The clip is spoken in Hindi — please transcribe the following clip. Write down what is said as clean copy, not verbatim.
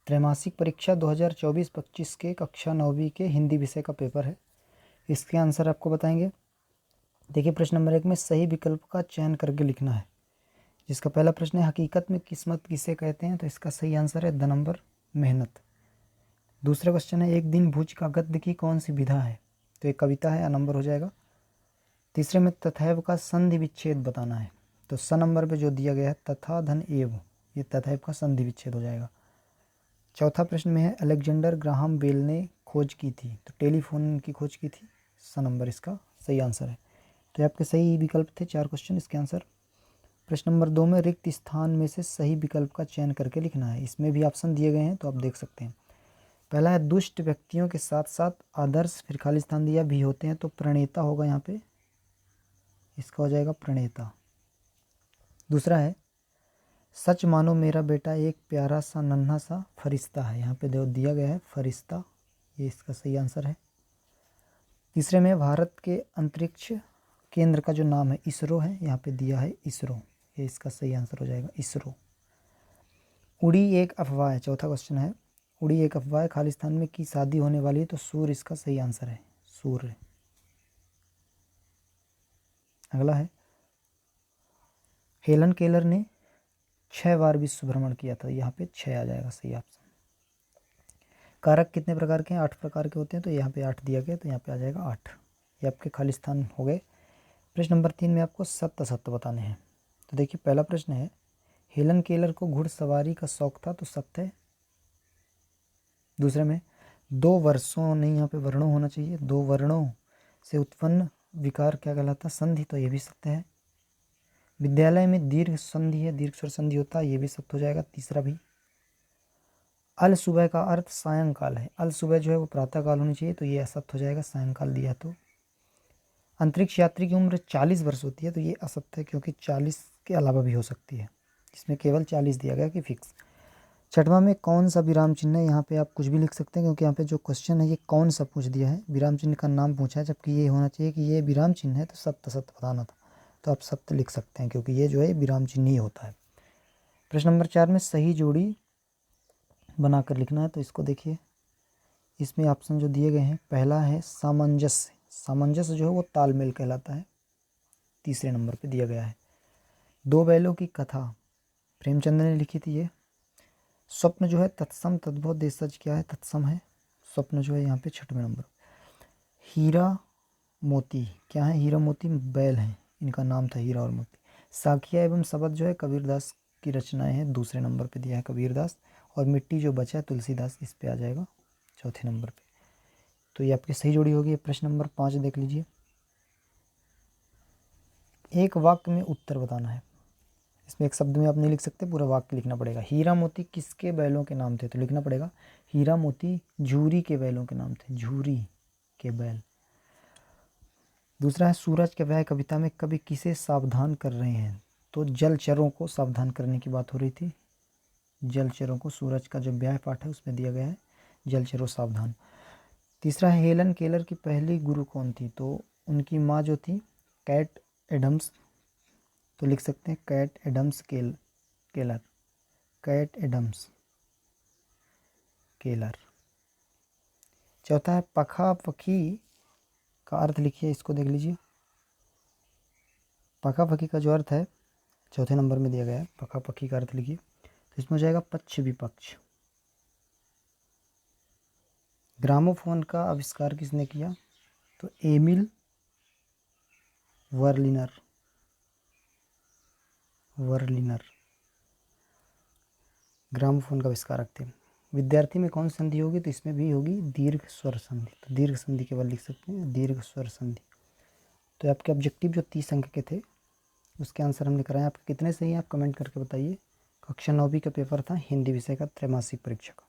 त्रैमासिक परीक्षा 2024-25 के कक्षा 9वीं के हिंदी विषय का पेपर है। इसके आंसर आपको बताएंगे। देखिए प्रश्न नंबर 1 में सही विकल्प का चयन करके लिखना है। जिसका पहला प्रश्न है हकीकत में किस्मत किसे कहते हैं, तो इसका सही आंसर है द नंबर मेहनत। दूसरा क्वेश्चन है एक दिन भुज का गद्य की कौन सी विधा है, तो एक कविता है, नंबर हो जाएगा। तीसरे में तथैव का संधि विच्छेद बताना है, तो स नंबर पे जो दिया गया है तथा धन एव, ये तथैव का संधि विच्छेद हो जाएगा। चौथा प्रश्न में है अलेक्जेंडर ग्राहम बेल ने खोज की थी, तो टेलीफोन की खोज की थी, स नंबर इसका सही आंसर है। तो आपके सही विकल्प थे 4 क्वेश्चन इसके आंसर। प्रश्न नंबर 2 में रिक्त स्थान में से सही विकल्प का चयन करके लिखना है। इसमें भी ऑप्शन दिए गए हैं तो आप देख सकते हैं। पहला है दुष्ट व्यक्तियों के साथ साथ आदर्श, फिर खाली स्थान दिया भी होते हैं, तो प्रणेता होगा यहाँ पे, इसका हो जाएगा प्रणेता। दूसरा है सच मानो मेरा बेटा एक प्यारा सा नन्हा सा फरिश्ता है, यहाँ पे दिया गया है फरिश्ता, ये इसका सही आंसर है। तीसरे में भारत के अंतरिक्ष केंद्र का जो नाम है इसरो है, यहाँ पे दिया है इसरो, ये इसका सही आंसर हो जाएगा इसरो। उड़ी एक अफवाह है, चौथा क्वेश्चन है उड़ी एक अफवाह है खालिस्तान में की शादी होने वाली है, तो सूर्य इसका सही आंसर है, सूर्य। अगला है हेलन केलर ने 6 बार विश्व भ्रमण किया था, यहाँ पे 6 आ जाएगा सही ऑप्शन। कारक कितने प्रकार के हैं, 8 प्रकार के होते हैं, तो यहाँ पे 8 दिया गया, तो यहाँ पे आ जाएगा 8। ये आपके खालिस्तान हो गए। प्रश्न नंबर 3 में आपको सत्य असत्य बताने हैं। तो देखिए पहला प्रश्न है हेलन केलर को घुड़सवारी का शौक था, तो सत्य है। दूसरे में 2 वर्षों, नहीं यहाँ पे वर्णों होना चाहिए, 2 वर्णों से उत्पन्न विकार क्या कहलाता, संधि, तो ये भी सत्य है। विद्यालय में दीर्घ संधि है, दीर्घ स्वर संधि होता है, ये भी सत्य हो जाएगा, तीसरा भी। अल सुबह का अर्थ सायंकाल है, अल सुबह जो है वो प्रातःकाल होनी चाहिए, तो ये असत्य हो जाएगा, सायंकाल दिया तो। अंतरिक्ष यात्री की उम्र 40 वर्ष होती है, तो ये असत्य है, क्योंकि 40 के अलावा भी हो सकती है, इसमें केवल 40 दिया गया कि फिक्स। छठवां में कौन सा विराम चिन्ह है, यहाँ पे आप कुछ भी लिख सकते हैं, क्योंकि यहाँ पे जो क्वेश्चन है ये कौन सा पूछ दिया है, विराम चिन्ह का नाम पूछा है, जबकि ये होना चाहिए कि ये विराम चिन्ह है, तो सत्य सत्य बताना था, तो आप सत्य लिख सकते हैं, क्योंकि ये जो है विराम चिन्ह ही होता है। प्रश्न नंबर 4 में सही जोड़ी बनाकर लिखना है, तो इसको देखिए, इसमें ऑप्शन जो दिए गए हैं, पहला है सामंजस्य, सामंजस्य जो है वो तालमेल कहलाता है, तीसरे नंबर पे दिया गया है। 2 बैलों की कथा प्रेमचंद ने लिखी थी ये। स्वप्न जो है तत्सम तद्भव देशज क्या है, तत्सम है, स्वप्न जो है यहाँ पे 6वें नंबर। हीरा मोती क्या है, हीरा मोती बैल हैं, इनका नाम था हीरा और मोती। साखिया एवं शबद जो है कबीरदास की रचनाएं हैं, दूसरे नंबर पे दिया है कबीरदास। और मिट्टी जो बचा है तुलसीदास, इस पे आ जाएगा 4थे नंबर पे, तो ये आपकी सही जोड़ी होगी। प्रश्न नंबर 5 देख लीजिए, एक वाक्य में उत्तर बताना है। इसमें एक शब्द में आप नहीं लिख सकते, पूरा वाक्य लिखना पड़ेगा। हीरा मोती किसके बैलों के नाम थे, तो लिखना पड़ेगा हीरा मोती झूरी के बैलों के नाम थे, झूरी के बैल। दूसरा है सूरज के वह कविता में कवि किसे सावधान कर रहे हैं, तो जलचरों को सावधान करने की बात हो रही थी, जलचरों को, सूरज का जो ब्याह पाठ है उसमें दिया गया है जलचरों सावधान। तीसरा है हेलन केलर की पहली गुरु कौन थी, तो उनकी माँ जो थी कैट एडम्स, तो लिख सकते हैं Kat Adams Keller, Kat Adams Keller. चौथा है पखा पखी का अर्थ लिखिए, इसको देख लीजिए। पखा पखी का जो अर्थ है 4थे नंबर में दिया गया है, पखा पखी का अर्थ लिखिए, तो इसमें हो जाएगा पक्ष विपक्ष। ग्रामोफोन का आविष्कार किसने किया, तो एमिल वर्लिनर, वर्लिनर ग्रामोफोन का आविष्कारक थे। विद्यार्थी में कौन संधि होगी, तो इसमें भी होगी दीर्घ स्वर संधि, तो दीर्घ संधि केवल लिख सकते हैं, दीर्घ स्वर संधि। तो आपके ऑब्जेक्टिव जो 30 अंक के थे उसके आंसर हमने कराए, आपके कितने सही हैं आप कमेंट करके बताइए। कक्षा 9वीं का पेपर था हिंदी विषय का त्रैमासिक परीक्षा का।